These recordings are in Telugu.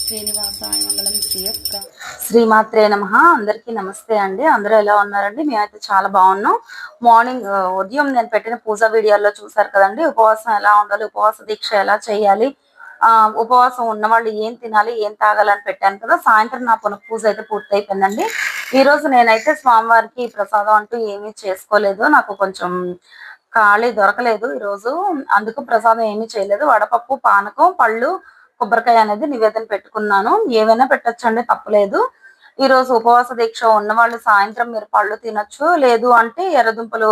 శ్రీనివాసాయ మంగళం శ్రీయక్క. శ్రీమాత్రే నమః. అందరికీ నమస్తే అండి. అందరూ ఎలా ఉన్నారండి? మేమైతే చాలా బాగున్నాం. మార్నింగ్ ఉదయం నేను పెట్టిన పూజా వీడియోలో చూసారు కదండి, ఉపవాసం ఎలా ఉండాలి, ఉపవాస దీక్ష ఎలా చేయాలి, ఉపవాసం ఉన్న వాళ్ళు ఏం తినాలి, ఏం తాగాలని పెట్టాను కదా. సాయంత్రం నా పూజ అయితే పూర్తయిపోయిందండి. ఈ రోజు నేనైతే స్వామివారికి ప్రసాదం అంటూ ఏమీ చేసుకోలేదు. నాకు కొంచెం ఖాళీ దొరకలేదు ఈరోజు, అందుకు ప్రసాదం ఏమీ చేయలేదు. వడపప్పు, పానకం, పళ్ళు, కొబ్బరికాయ అనేది నివేదన పెట్టుకున్నాను. ఏవైనా పెట్టచ్చండి, తప్పలేదు. ఈ రోజు ఉపవాస దీక్ష ఉన్నవాళ్ళు సాయంత్రం మీరు పళ్ళు తినొచ్చు, లేదు అంటే ఎర్రదుంపలు,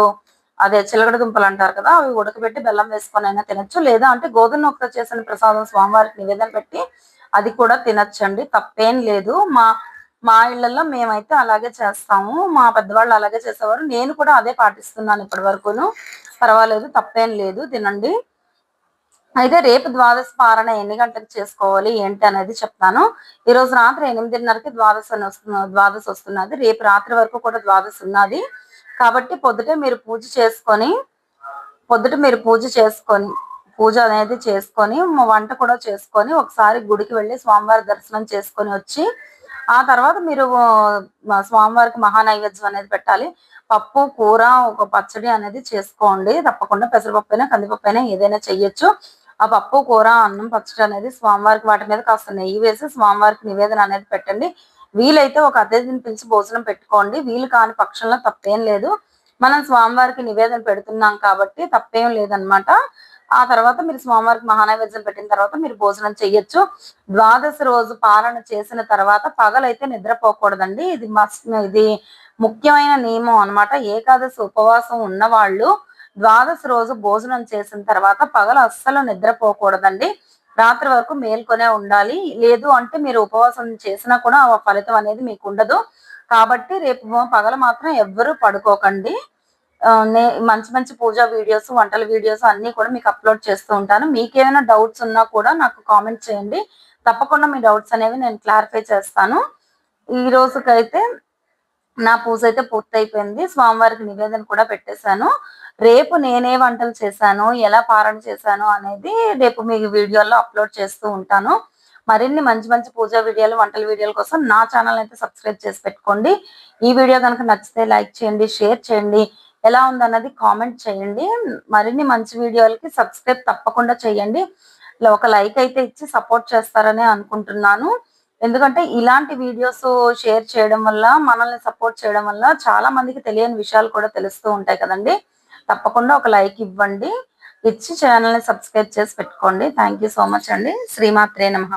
అదే చిలకడ దుంపలు అంటారు కదా, అవి ఉడకబెట్టి బెల్లం వేసుకొని అయినా తినొచ్చు. లేదా అంటే గోధుమ నూకతో చేసిన ప్రసాదం స్వామివారికి నివేదన పెట్టి అది కూడా తినచ్చండి, తప్పేం లేదు. మా ఇళ్లలో మేమైతే అలాగే చేస్తాము. మా పెద్దవాళ్ళు అలాగే చేసేవారు, నేను కూడా అదే పాటిస్తున్నాను ఇప్పటి వరకును. పర్వాలేదు, తప్పేం లేదు, తినండి. అయితే రేపు ద్వాదశ పారణ ఎన్ని గంటలకు చేసుకోవాలి ఏంటి అనేది చెప్తాను. ఈ రోజు రాత్రి 8:30కి ద్వాదశ వస్తున్నది. రేపు రాత్రి వరకు కూడా ద్వాదశ ఉన్నది. కాబట్టి పొద్దుటే మీరు పూజ చేసుకొని పూజ అనేది చేసుకొని వంట కూడా చేసుకొని ఒకసారి గుడికి వెళ్ళి స్వామివారి దర్శనం చేసుకొని వచ్చి ఆ తర్వాత మీరు స్వామివారికి మహానైవేద్యం అనేది పెట్టాలి. పప్పు, కూర, ఒక పచ్చడి అనేది చేసుకోండి తప్పకుండా. పెసరపప్పు అయినా కందిపప్పు అయినా ఏదైనా చెయ్యొచ్చు. ఆ పప్పు, కూర, అన్నం, పచ్చడి అనేది స్వామివారికి వాటి మీద కాస్త నెయ్యి వేసి స్వామివారికి నివేదన అనేది పెట్టండి. వీలైతే ఒక అతిథిని పిలిచి భోజనం పెట్టుకోండి. వీలు కాని పక్షంలో తప్పేం లేదు. మనం స్వామివారికి నివేదన పెడుతున్నాం కాబట్టి తప్పేం లేదనమాట. ఆ తర్వాత మీరు స్వామివారికి మహానైవేద్యం పెట్టిన తర్వాత మీరు భోజనం చెయ్యొచ్చు. ద్వాదశ రోజు పాలన చేసిన తర్వాత పగలైతే నిద్రపోకూడదండి. ఇది ముఖ్యమైన నియమం అన్నమాట. ఏకాదశి ఉపవాసం ఉన్నవాళ్ళు ద్వాదశ రోజు భోజనం చేసిన తర్వాత పగలు అస్సలు నిద్రపోకూడదండి. రాత్రి వరకు మేల్కొనే ఉండాలి. లేదు అంటే మీరు ఉపవాసం చేసినా కూడా ఆ ఫలితం అనేది మీకు ఉండదు. కాబట్టి రేపు పగలు మాత్రం ఎవ్వరూ పడుకోకండి. మంచి మంచి పూజా వీడియోస్, వంటల వీడియోస్ అన్ని కూడా మీకు అప్లోడ్ చేస్తూ ఉంటాను. మీకేమైనా డౌట్స్ ఉన్నా కూడా నాకు కామెంట్ చేయండి. తప్పకుండా మీ డౌట్స్ అనేవి నేను క్లారిఫై చేస్తాను. ఈ రోజుకైతే నా పూజ అయితే పూర్తయిపోయింది. స్వామివారికి నివేదన కూడా పెట్టేశాను. రేపు నేనే వంటలు చేశాను, ఎలా పారణ చేశాను అనేది రేపు మీ వీడియోలో అప్లోడ్ చేస్తూ ఉంటాను. మరిన్ని మంచి మంచి పూజా వీడియోలు, వంటల వీడియోల కోసం నా ఛానల్ అయితే సబ్స్క్రైబ్ చేసి పెట్టుకోండి. ఈ వీడియో కనుక నచ్చితే లైక్ చేయండి, షేర్ చేయండి, ఎలా ఉందన్నది కామెంట్ చేయండి. మరిన్ని మంచి వీడియోలకి సబ్స్క్రైబ్ తప్పకుండా చేయండి. ఒక లైక్ అయితే ఇచ్చి సపోర్ట్ చేస్తారని అనుకుంటున్నాను. ఎందుకంటే ఇలాంటి వీడియోస్ షేర్ చేయడం వల్ల, మనల్ని సపోర్ట్ చేయడం వల్ల చాలా మందికి తెలియని విషయాలు కూడా తెలుస్తూ ఉంటాయి కదండి. తప్పకుండా ఒక లైక్ ఇవ్వండి, ఇచ్చి ఛానల్ని సబ్స్క్రైబ్ చేసి పెట్టుకోండి. థ్యాంక్ యూ సో మచ్ అండి. శ్రీమాత్రే నమః.